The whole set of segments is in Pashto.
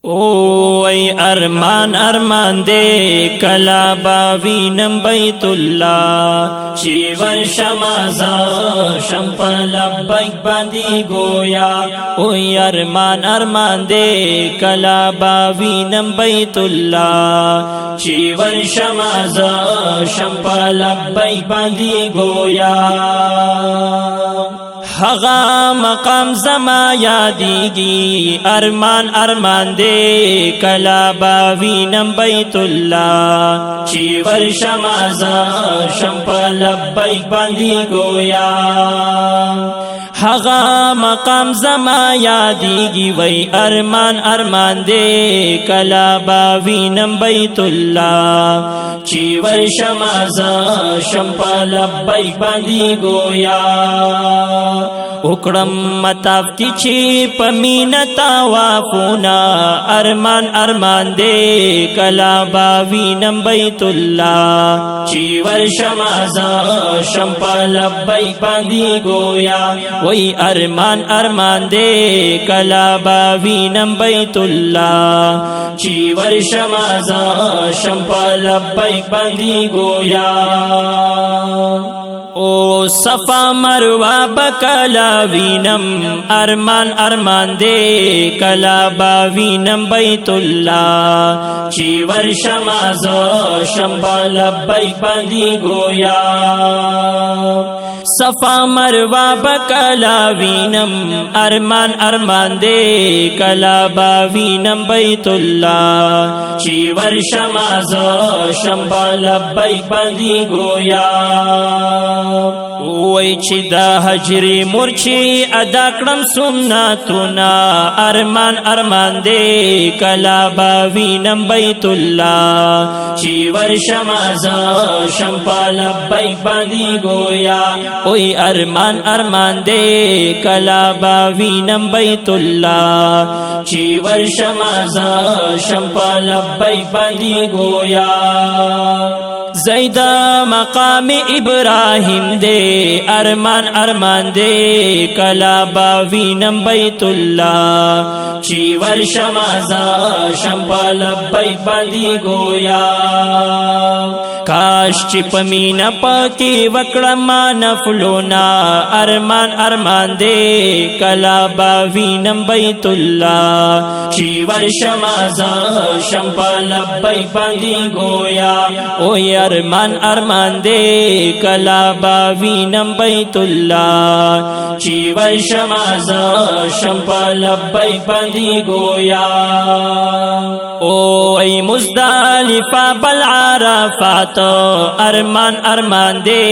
او ای ارمان ارمان دے کلا باوینم بیت اللہ شیور شمازا شمپ لبیک باندی گویا او ای ارمان ارمان دے کلا باوینم بیت اللہ شیور شمازا شمپ لبیک باندی گویا حغا مقام زما یادیگی ارمان ارمان دے کلا باوینم بیت اللہ چیور شمازا شمپ لبیک باندی گویا حغا مقام زما یادیگی وی ارمان ارمان دے کلا باوینم بیت اللہ چیور شمازا شمپ لبیک باندی گویا اکڑم مطاف کی چی پمینتا وافونا ارمان ارمان دے کلا باوینم بیت اللہ چیور شمازا شمپ لبیک باندی گویا وی ارمان ارمان دے کلا باوینم بیت اللہ چیور شمازا شمپ لبیک باندی گویا او صفا مروہ بکلا وینم ارمان ارمان دے کلا باوینم بیت اللہ چیور شمازا شمپ لبیک باندی گویا صفا مروہ بکلا وینم ارمان ارمان دے کلا باوینم بیت اللہ چیور شمازا شمپ لبیک باندی گویا وی چی دا حجری مرچی ادا کرم سنتونا ارمان ارمان دے کلا باوینم بیت اللہ چیور شمازا شمپ لبیک باندی گویا اوی ارمان ارمان دے کلا باوینم بیت اللہ چیور شمازا شمپ لبیک باندی گویا زیدہ مقام ابراہیم دے ارمان ارمان دے کلا باوینم بیت اللہ چیور شمازا شمپ لبیک باندی گویا کاش چی پمینا پاکی وکڑما نفلونا ارمان ارمان دے کلا باوینم بیت اللہ چیور شمازا شمپ لبیک باندی گویا اوی ارمان ارمان دے کلا باوینم بیت اللہ چیور شمازا شمپ لبیک باندی گویا او ای مزدلفہ بالعرفات ارمان ارمان دے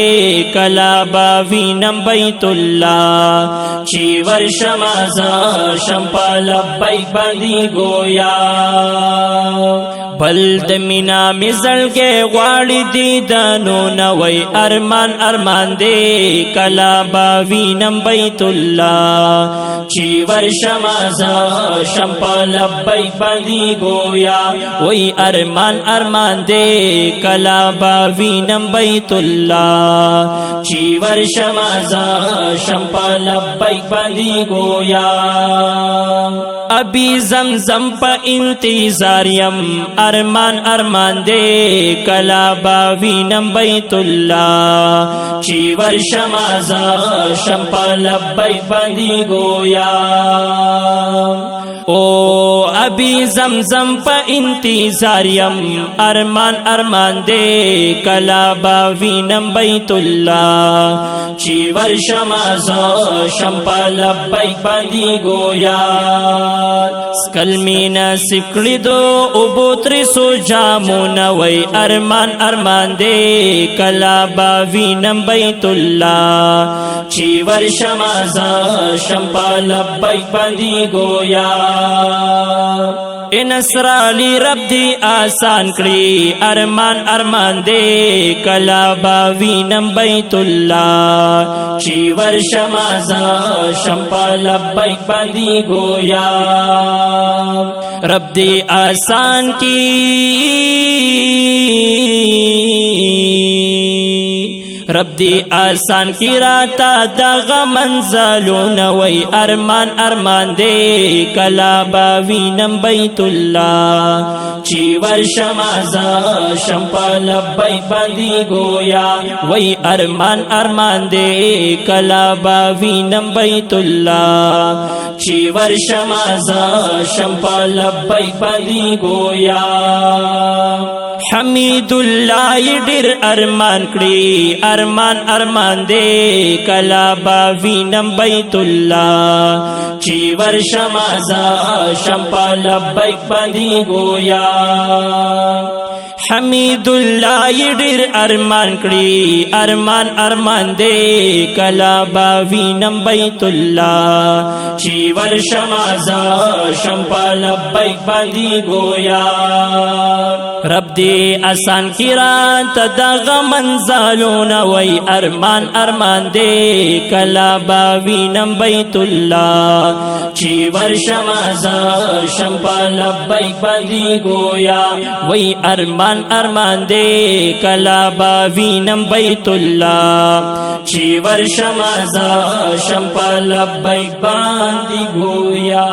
کلا باوینم بیت اللہ چیور شمازا شمپ لبیک باندی گویا بلد مینا مزلگے غواړي دیدنو نوی ارمان ارمان دے کلا باوینم بیت اللہ چیور شمازا شمپ لبیک باندی گویا وی ارمان ارمان دے کلا باوینم بیت اللہ چیور شمازا شمپ لبیک باندی گویا ابھی زمزم پا انتظاریم ارمان ارمان دے کلا باوینم بیت اللہ چیور شمازا شمپ لبیک باندی گویا او ابھی زمزم پا انتظاریم ارمان ارمان دے کلا باوینم بیت اللہ چیور شمازا شمپ لبیک باندی گویا سکلمینا سکڑی دو ابوتری سو جامونا وی ارمان ارمان دے کلا باوینم بیت اللہ چیور شمازا شمپ لبیک باندی گویا نصر علی رب دی آسان کری ارمان ارمان دے کلا باوینم بیت اللہ چیور شمازا شمپ لبیک باندی گویا رب دی آسان کی رب دی آسان کی راتا دغه منزلونه وی ارمان ارمان دی کلا با وینم بیت الله چی ورشم شم په لبیک باندې گویا وی ارمان ارمان دی کلا با وینم بیت الله چی ورشم شم په لبیک باندې گویا حمید الله ډیر ارمان کړی ارمان ارمان دے کلا با وینم بیت الله چی ورشم شم په لبیک باندې گویا حمید الله ډیر ارمان کړی ارمان ارمان دے کلا با وینم بیت الله چی ورشم شم په لبیک باندې گویا رب دی آسان کی رات دغه منزلونه وی ارمان ارمان دے کلا با وینم بیت الله چی ورشم شم په لبیک باندې گویا وی ارمان ارمان دے کلا با وینم بیت الله چی ورشم شم په لبیک باندې گویا